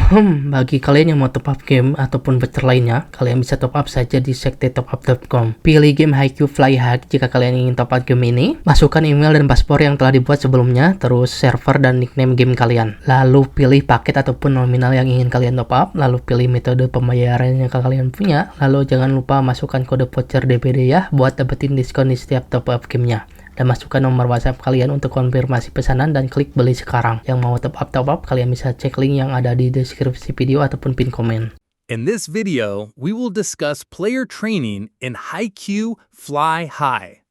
Bagi kalian yang mau top up game ataupun voucher lainnya, kalian bisa top up saja di sekte topup.com. Pilih game Haikyuu Fly High jika kalian ingin top up game ini. Masukkan email dan paspor yang telah dibuat sebelumnya, terus server dan nickname game kalian. Lalu pilih paket ataupun nominal yang ingin kalian top up, lalu pilih metode pembayaran yang kalian punya, lalu jangan lupa masukkan kode voucher DeBuDDi ya buat dapetin diskon di setiap top up gamenya. Dan masukkan nomor WhatsApp kalian untuk konfirmasi pesanan dan klik beli sekarang. Yang mau top up, kalian bisa cek link yang ada di deskripsi video ataupun pin komen. In this video, we will discuss player training in Haikyuu Fly High.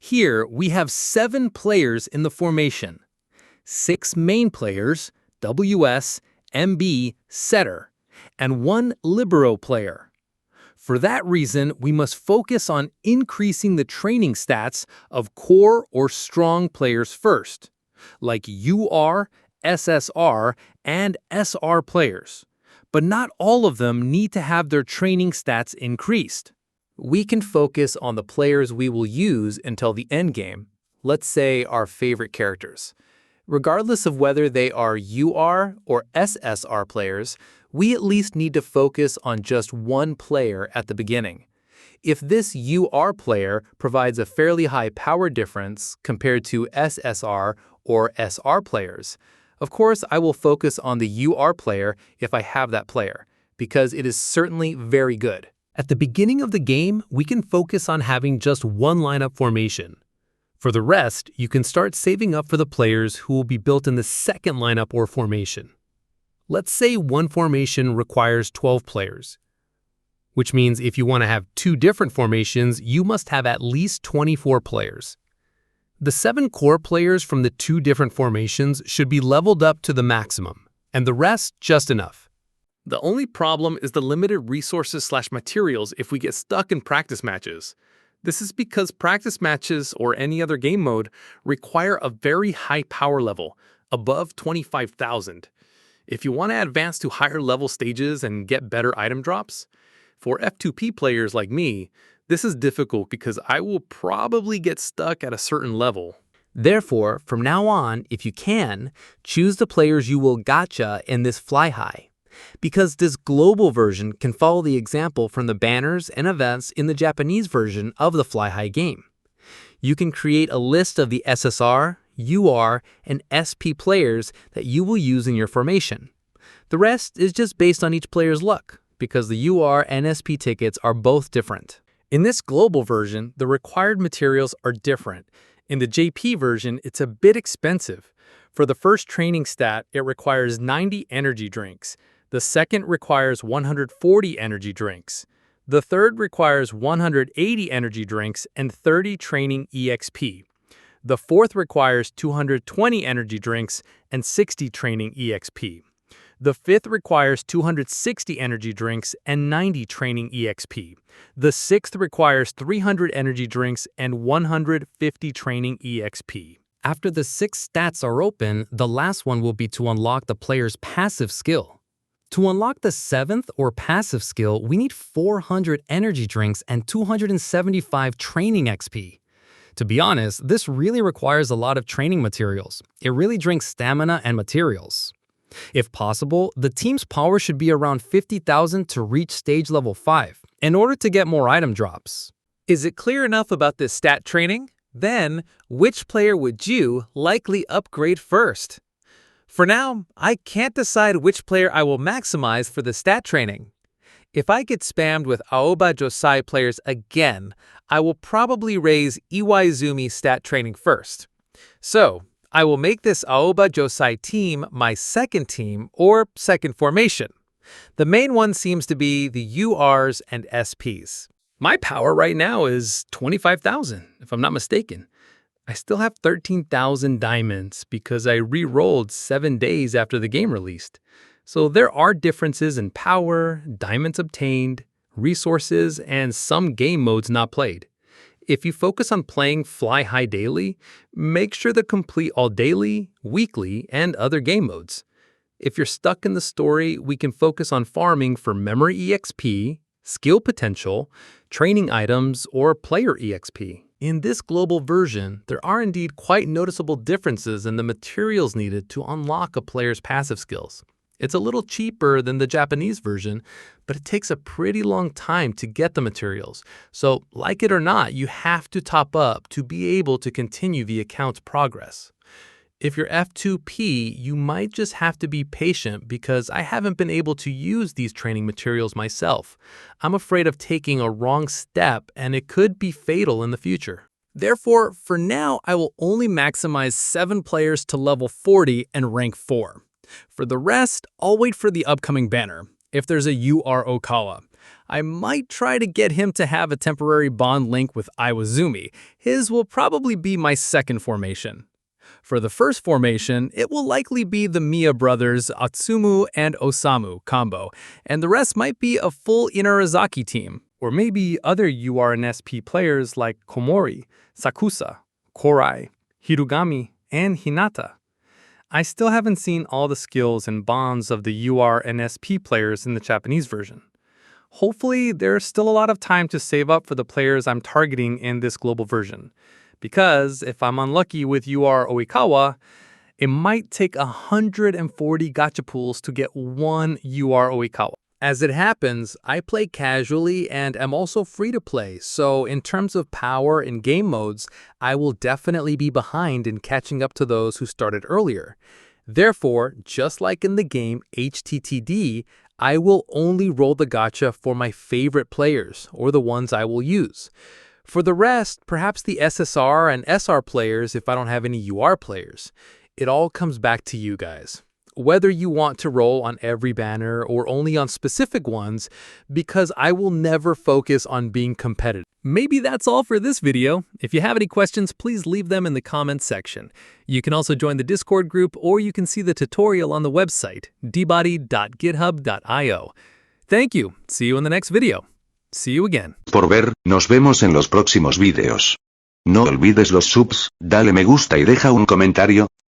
Here, we have 7 players in the formation. 6 main players, WS, MB, setter, and 1 libero player. For that reason, we must focus on increasing the training stats of core or strong players first, like UR, SSR, and SR players. But not all of them need to have their training stats increased. We can focus on the players we will use until the end game, let's say our favorite characters. Regardless of whether they are UR or SSR players, we at least need to focus on just one player at the beginning. If this UR player provides a fairly high power difference compared to SSR or SR players, of course I will focus on the UR player if I have that player, because it is certainly very good. At the beginning of the game, we can focus on having just one lineup formation. For the rest, you can start saving up for the players who will be built in the second lineup or formation. Let's say one formation requires 12 players, which means if you want to have 2 different formations, you must have at least 24 players. The 7 core players from the 2 different formations should be leveled up to the maximum, and the rest just enough. The only problem is the limited resources/materials if we get stuck in practice matches. This is because practice matches or any other game mode require a very high power level, above 25,000. If you want to advance to higher level stages and get better item drops, for F2P players like me, this is difficult because I will probably get stuck at a certain level. Therefore, from now on, if you can, choose the players you will gacha in this Fly High, because this global version can follow the example from the banners and events in the Japanese version of the Fly High game. You can create a list of the SSR, UR, and SP players that you will use in your formation. The rest is just based on each player's luck, because the UR and SP tickets are both different. In this global version, the required materials are different. In the JP version, it's a bit expensive. For the first training stat, it requires 90 energy drinks. The second requires 140 energy drinks. The third requires 180 energy drinks and 30 training EXP. The fourth requires 220 energy drinks and 60 training EXP. The fifth requires 260 energy drinks and 90 training EXP. The sixth requires 300 energy drinks and 150 training EXP. After the 6 stats are open, the last one will be to unlock the player's passive skill. To unlock the 7th or passive skill, we need 400 energy drinks and 275 training XP. To be honest, this really requires a lot of training materials. It really drinks stamina and materials. If possible, the team's power should be around 50,000 to reach stage level 5 in order to get more item drops. Is it clear enough about this stat training? Then, which player would you likely upgrade first? For now, I can't decide which player I will maximize for the stat training. If I get spammed with Aoba Josai players again, I will probably raise Iwaizumi stat training first. So, I will make this Aoba Josai team my second team or second formation. The main one seems to be the URs and SPs. My power right now is 25,000, if I'm not mistaken. I still have 13,000 diamonds because I re-rolled 7 days after the game released. So there are differences in power, diamonds obtained, resources, and some game modes not played. If you focus on playing Fly High daily, make sure to complete all daily, weekly, and other game modes. If you're stuck in the story, we can focus on farming for memory EXP, skill potential, training items, or player EXP. In this global version, there are indeed quite noticeable differences in the materials needed to unlock a player's passive skills. It's a little cheaper than the Japanese version, but it takes a pretty long time to get the materials. So, like it or not, you have to top up to be able to continue the account's progress. If you're F2P, you might just have to be patient because I haven't been able to use these training materials myself. I'm afraid of taking a wrong step and it could be fatal in the future. Therefore, for now, I will only maximize 7 players to level 40 and rank 4. For the rest, I'll wait for the upcoming banner, if there's a UR Okawa. I might try to get him to have a temporary bond link with Iwazumi. His will probably be my second formation. For the first formation, it will likely be the Miya brothers Atsumu and Osamu combo, and the rest might be a full Inarizaki team. Or maybe other UR and SP players like Komori, Sakusa, Korai, Hirugami, and Hinata. I still haven't seen all the skills and bonds of the UR and SP players in the Japanese version. Hopefully, there's still a lot of time to save up for the players I'm targeting in this global version. Because if I'm unlucky with UR Oikawa, it might take 140 gacha pools to get one UR Oikawa. As it happens, I play casually and am also free to play, so in terms of power in game modes, I will definitely be behind in catching up to those who started earlier. Therefore, just like in the game HTTD, I will only roll the gacha for my favorite players, or the ones I will use. For the rest, perhaps the SSR and SR players if I don't have any UR players. It all comes back to you guys. Whether you want to roll on every banner or only on specific ones, because I will never focus on being competitive. Maybe that's all for this video. If you have any questions, please leave them in the comments section. You can also join the Discord group, or you can see the tutorial on the website, DeBuDDi.github.io. Thank you. See you in the next video. See you again. Por ver, nos vemos en los próximos vídeos. No olvides los subs, dale me gusta y deja un comentario,